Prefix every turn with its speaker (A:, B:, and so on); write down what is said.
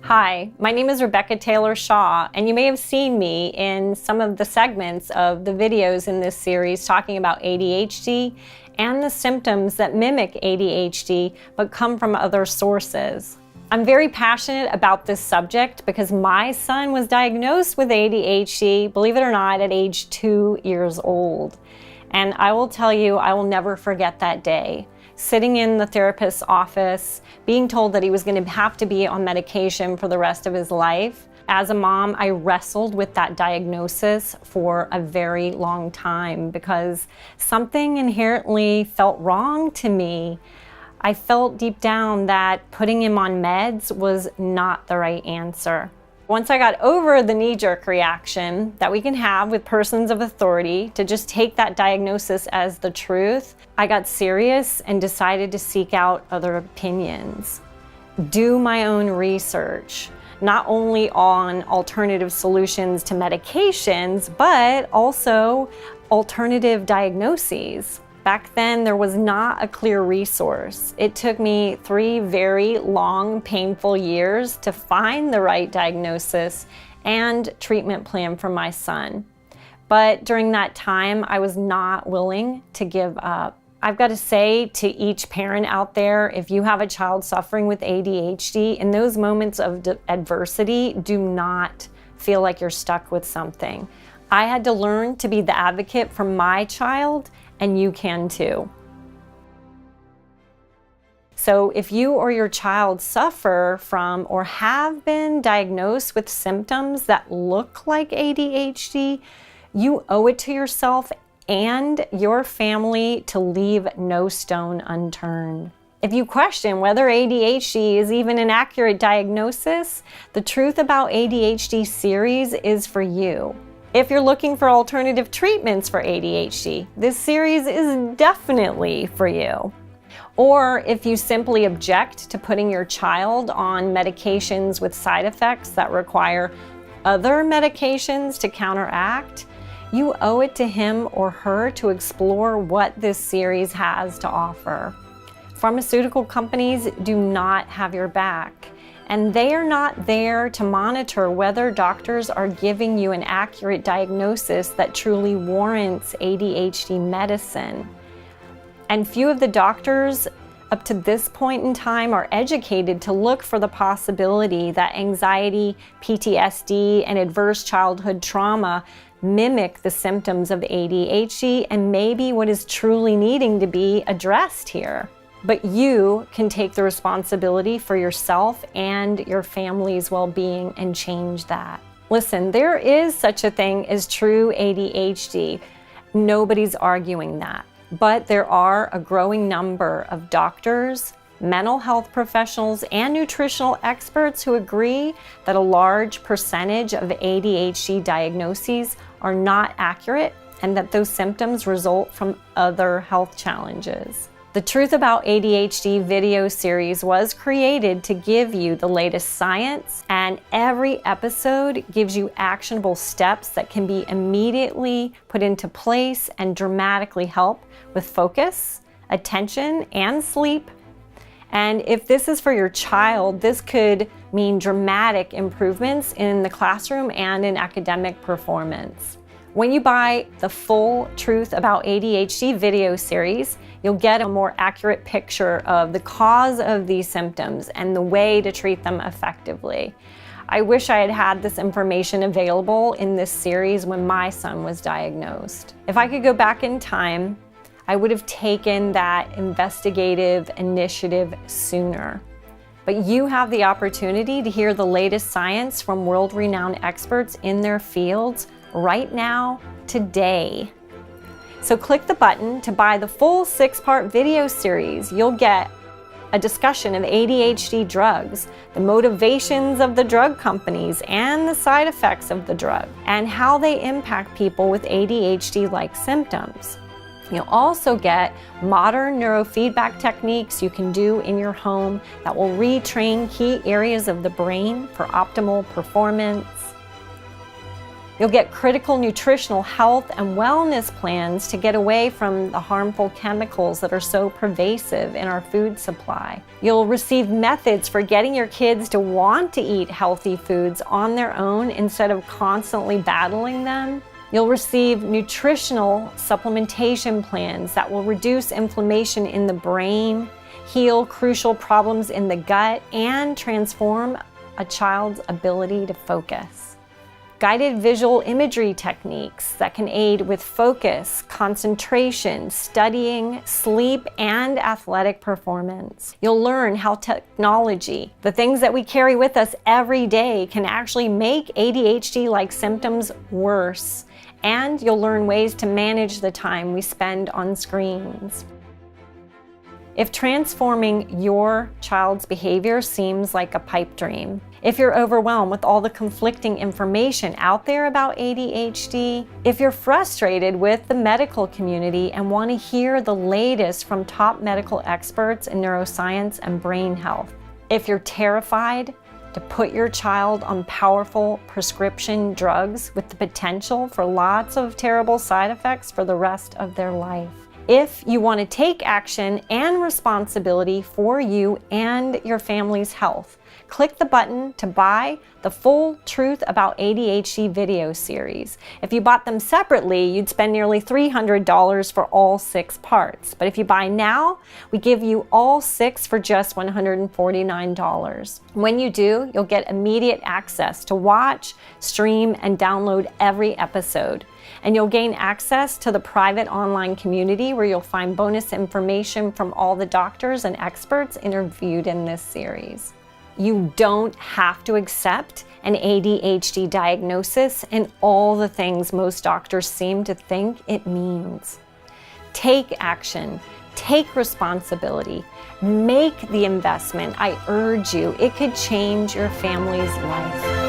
A: Hi, my name is Rebecca Taylor Shaw, and you may have seen me in some of the segments of the videos in this series talking about ADHD and the symptoms that mimic ADHD but come from other sources. I'm very passionate about this subject because my son was diagnosed with ADHD, believe it or not, at age 2 years old. And I will tell you, I will never forget that day. Sitting in the therapist's office, being told that he was going to have to be on medication for the rest of his life. As a mom, I wrestled with that diagnosis for a very long time because something inherently felt wrong to me. I felt deep down that putting him on meds was not the right answer. Once I got over the knee-jerk reaction that we can have with persons of authority to just take that diagnosis as the truth, I got serious and decided to seek out other opinions. Do my own research, not only on alternative solutions to medications, but also alternative diagnoses. Back then, there was not a clear resource. It took me 3 very long, painful years to find the right diagnosis and treatment plan for my son. But during that time, I was not willing to give up. I've got to say to each parent out there, if you have a child suffering with ADHD, in those moments of adversity, do not feel like you're stuck with something. I had to learn to be the advocate for my child, and you can too. So if you or your child suffer from or have been diagnosed with symptoms that look like ADHD, you owe it to yourself and your family to leave no stone unturned. If you question whether ADHD is even an accurate diagnosis, the Truth About ADHD series is for you. If you're looking for alternative treatments for ADHD, this series is definitely for you. Or if you simply object to putting your child on medications with side effects that require other medications to counteract, you owe it to him or her to explore what this series has to offer. Pharmaceutical companies do not have your back, and they are not there to monitor whether doctors are giving you an accurate diagnosis that truly warrants ADHD medicine. And few of the doctors up to this point in time are educated to look for the possibility that anxiety, PTSD, and adverse childhood trauma mimic the symptoms of ADHD and maybe what is truly needing to be addressed here. But you can take the responsibility for yourself and your family's well-being and change that. Listen, there is such a thing as true ADHD. Nobody's arguing that. But there are a growing number of doctors, mental health professionals, and nutritional experts who agree that a large percentage of ADHD diagnoses are not accurate and that those symptoms result from other health challenges. The Truth About ADHD video series was created to give you the latest science, and every episode gives you actionable steps that can be immediately put into place and dramatically help with focus, attention, and sleep. And if this is for your child, this could mean dramatic improvements in the classroom and in academic performance. When you buy the full Truth About ADHD video series, you'll get a more accurate picture of the cause of these symptoms and the way to treat them effectively. I wish I had had this information available in this series when my son was diagnosed. If I could go back in time, I would have taken that investigative initiative sooner. But you have the opportunity to hear the latest science from world-renowned experts in their fields right now, today. So click the button to buy the full 6-part video series. You'll get a discussion of ADHD drugs, the motivations of the drug companies and the side effects of the drug, and how they impact people with ADHD-like symptoms. You'll also get modern neurofeedback techniques you can do in your home that will retrain key areas of the brain for optimal performance. You'll get critical nutritional health and wellness plans to get away from the harmful chemicals that are so pervasive in our food supply. You'll receive methods for getting your kids to want to eat healthy foods on their own instead of constantly battling them. You'll receive nutritional supplementation plans that will reduce inflammation in the brain, heal crucial problems in the gut, and transform a child's ability to focus. Guided visual imagery techniques that can aid with focus, concentration, studying, sleep, and athletic performance. You'll learn how technology, the things that we carry with us every day, can actually make ADHD-like symptoms worse. And you'll learn ways to manage the time we spend on screens. If transforming your child's behavior seems like a pipe dream, if you're overwhelmed with all the conflicting information out there about ADHD, if you're frustrated with the medical community and want to hear the latest from top medical experts in neuroscience and brain health, if you're terrified to put your child on powerful prescription drugs with the potential for lots of terrible side effects for the rest of their life, if you want to take action and responsibility for you and your family's health, click the button to buy the Full Truth About ADHD video series. If you bought them separately, you'd spend nearly $300 for all 6 parts. But if you buy now, we give you all 6 for just $149. When you do, you'll get immediate access to watch, stream, and download every episode. And you'll gain access to the private online community where you'll find bonus information from all the doctors and experts interviewed in this series. You don't have to accept an ADHD diagnosis and all the things most doctors seem to think it means. Take action, take responsibility, make the investment. I urge you, it could change your family's life.